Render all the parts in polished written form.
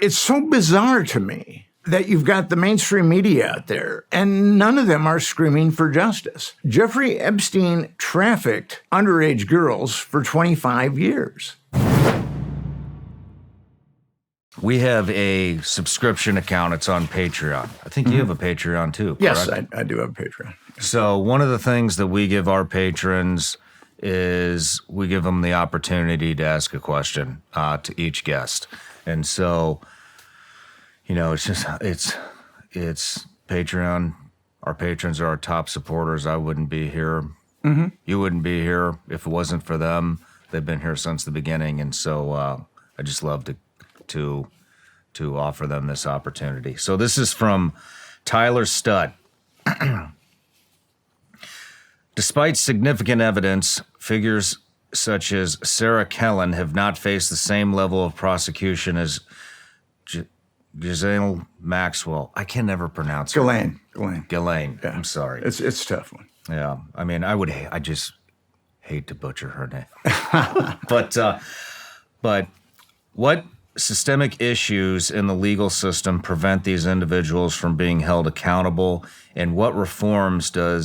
it's so bizarre to me that you've got the mainstream media out there, and none of them are screaming for justice. Jeffrey Epstein trafficked underage girls for 25 years. We have a subscription account. It's on Patreon. I think you have a Patreon too, correct? Yes, I do have a Patreon. So one of the things that we give our patrons is we give them the opportunity to ask a question to each guest. And so, you know, it's Patreon. Our patrons are our top supporters. I wouldn't be here. Mm-hmm. You wouldn't be here if it wasn't for them. They've been here since the beginning. And so I just love to offer them this opportunity. So this is from Tyler Studd. Despite significant evidence, figures such as Sarah Kellen have not faced the same level of prosecution as Ghislaine Maxwell. I can never pronounce her. Ghislaine. Yeah. I'm sorry. It's a tough one. Yeah. I mean, I just hate to butcher her name. But what systemic issues in the legal system prevent these individuals from being held accountable, and what reforms do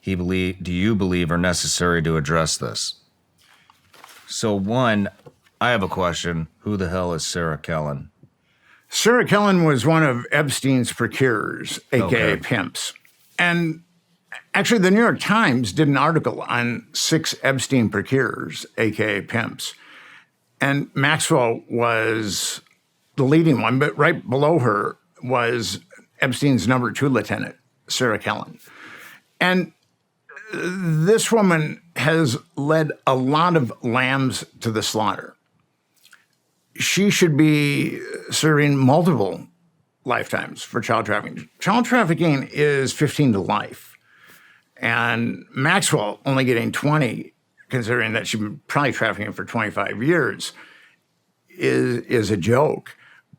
you believe are necessary to address this? So one, I have a question. Who the hell is Sarah Kellen? Sarah Kellen was one of Epstein's procurers, a.k.a. pimps. And actually, the New York Times did an article on 6 Epstein procurers, a.k.a. pimps. And Maxwell was the leading one, but right below her was Epstein's number 2 lieutenant, Sarah Kellen. And this woman has led a lot of lambs to the slaughter. She should be serving multiple lifetimes for child trafficking. Child trafficking is 15 to life. And Maxwell only getting 20, considering that she's been probably trafficking for 25 years, is a joke.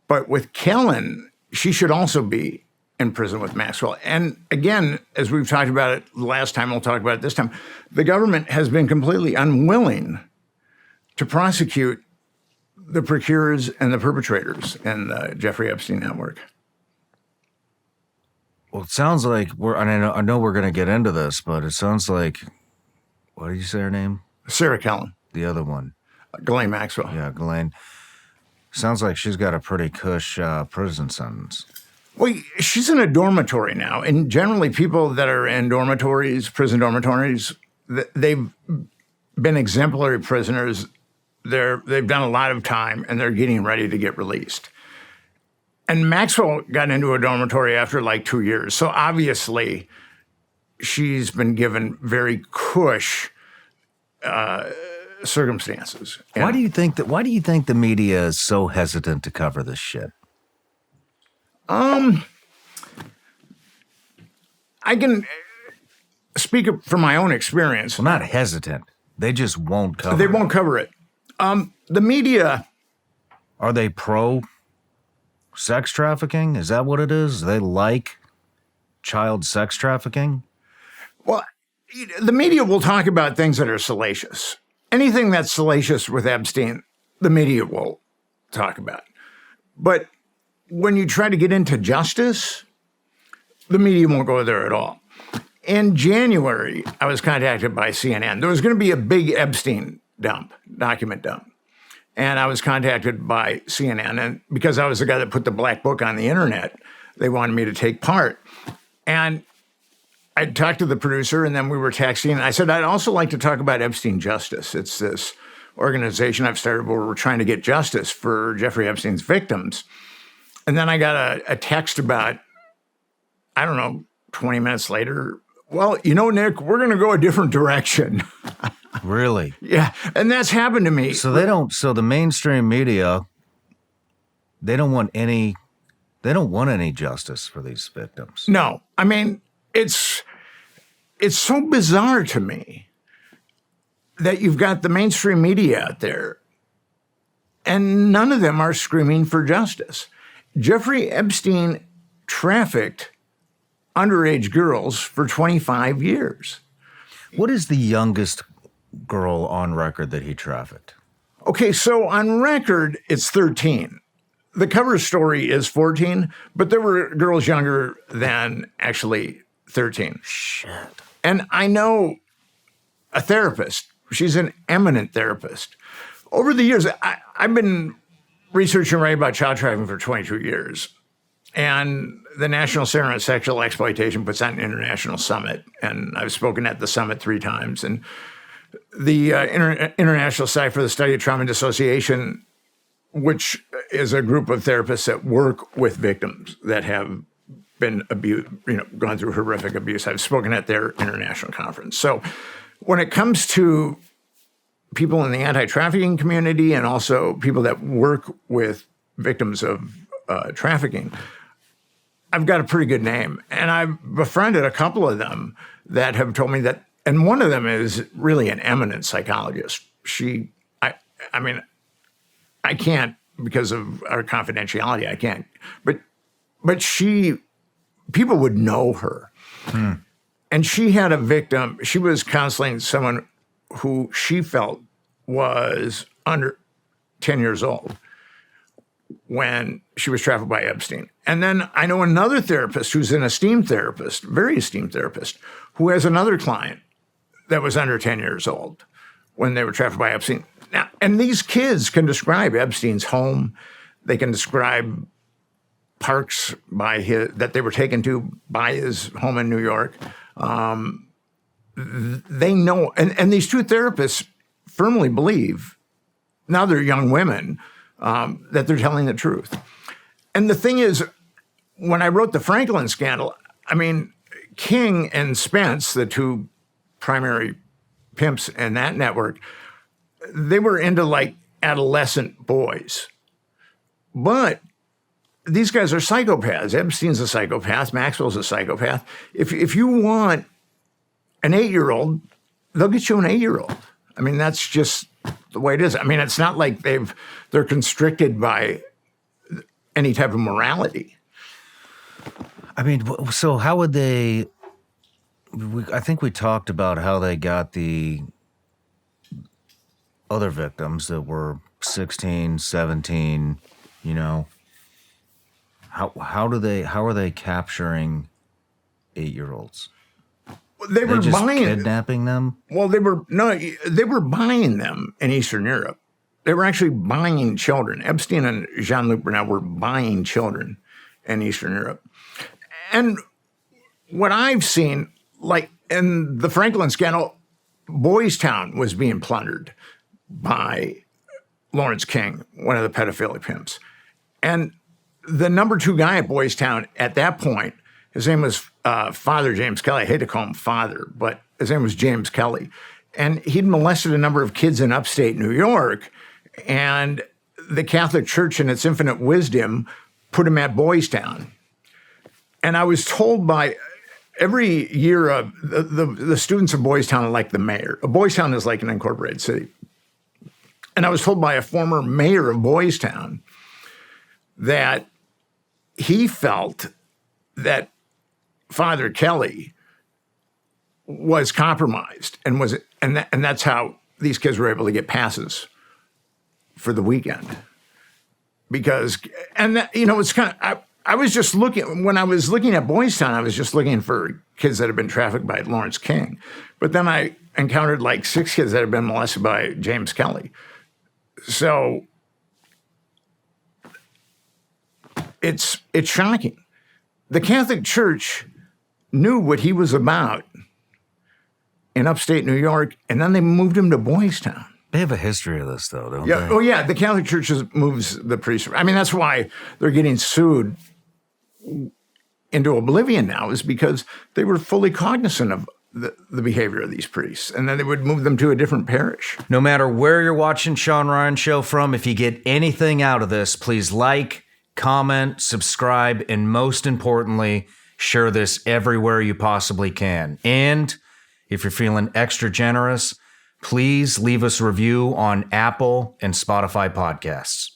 But with Kellen, she should also be in prison with Maxwell. And again, as we've talked about it last time, we'll talk about it this time, the government has been completely unwilling to prosecute the procurers and the perpetrators in the Jeffrey Epstein network. Well, it sounds like I know we're going to get into this, but it sounds like, what did you say her name? Sarah Kellen. The other one. Ghislaine Maxwell. Yeah, Ghislaine. Sounds like she's got a pretty cush prison sentence. Well, she's in a dormitory now. And generally people that are in dormitories, prison dormitories, they've been exemplary prisoners. They've done a lot of time and they're getting ready to get released. And Maxwell got into a dormitory after like 2 years. So obviously she's been given very cush circumstances. And Why do you think the media is so hesitant to cover this shit? I can speak from my own experience. Well, not hesitant. They just won't cover it. They won't cover it. The media... Are they pro sex trafficking? Is that what it is? They like child sex trafficking? Well, the media will talk about things that are salacious. Anything that's salacious with Epstein, the media will talk about. But when you try to get into justice, the media won't go there at all. In January, I was contacted by CNN. There was going to be a big Epstein document dump. And I was contacted by CNN. And because I was the guy that put the black book on the internet, they wanted me to take part. And I talked to the producer, and then we were texting. And I said, I'd also like to talk about Epstein Justice. It's this organization I've started where we're trying to get justice for Jeffrey Epstein's victims. And then I got a text about, 20 minutes later. Well, Nick, we're going to go a different direction. Really? Yeah. And that's happened to me. So the mainstream media, they don't want any justice for these victims. No. I mean, it's so bizarre to me that you've got the mainstream media out there and none of them are screaming for justice. Jeffrey Epstein trafficked underage girls for 25 years. What is the youngest girl on record that he trafficked? Okay, so on record, it's 13. the cover story is 14, but there were girls younger than actually 13. Shit. And I know a therapist. She's an eminent therapist. Over the years, I've been researching and writing about child trafficking for 22 years. And the National Center on Sexual Exploitation puts on an international summit. And I've spoken at the summit 3 times. And the International Society for the Study of Trauma and Dissociation, which is a group of therapists that work with victims that have been abused, gone through horrific abuse. I've spoken at their international conference. So when it comes to people in the anti-trafficking community and also people that work with victims of trafficking, I've got a pretty good name. And I've befriended a couple of them that have told me that, and one of them is really an eminent psychologist. I mean, I can't, because of our confidentiality, I can't. But people would know her. And she had a victim. She was counseling someone who she felt was under 10 years old when she was trafficked by Epstein. And then I know another therapist who's an esteemed therapist, very esteemed therapist, who has another client that was under 10 years old when they were trafficked by Epstein. Now, and these kids can describe Epstein's home. They can describe parks that they were taken to by his home in New York. They know, and these 2 therapists firmly believe, now they're young women, that they're telling the truth. And the thing is, when I wrote the Franklin scandal, I mean, King and Spence, the 2 primary pimps in that network, they were into like adolescent boys. But these guys are psychopaths. Epstein's a psychopath. Maxwell's a psychopath. If you want an 8-year-old, they'll get you an 8-year-old. I mean, that's just the way it is. I mean, it's not like they're constricted by any type of morality. I mean, so how would they? I think we talked about how they got the other victims that were 16, 17. How are they capturing 8-year-olds? They were just buying kidnapping them. Well, they were buying them in Eastern Europe. They were actually buying children. Epstein and Jean-Luc Bernal were buying children in Eastern Europe. And what I've seen, like in the Franklin scandal, Boys Town was being plundered by Lawrence King, one of the pedophilic pimps. And the number 2 guy at Boys Town at that point, his name was Father James Kelly. I hate to call him Father, but his name was James Kelly. And he'd molested a number of kids in upstate New York. And the Catholic Church, in its infinite wisdom, put him at Boys Town. And I was told by every year the students of Boys Town are like the mayor. Boys Town is like an incorporated city. And I was told by a former mayor of Boys Town that he felt that Father Kelly was compromised and that's how these kids were able to get passes for the weekend. Because, it's kind of, I was just looking, when I was looking at Boys Town, I was just looking for kids that had been trafficked by Lawrence King. But then I encountered like 6 kids that had been molested by James Kelly. So it's shocking. The Catholic Church knew what he was about in upstate New York, and then they moved him to Boys Town. They have a history of this, though, don't they? Oh, yeah. The Catholic Church moves the priests. I mean, that's why they're getting sued into oblivion now, is because they were fully cognizant of the behavior of these priests, and then they would move them to a different parish. No matter where you're watching Shawn Ryan Show from, if you get anything out of this, please like, comment, subscribe, and most importantly, share this everywhere you possibly can. And if you're feeling extra generous, please leave us a review on Apple and Spotify podcasts.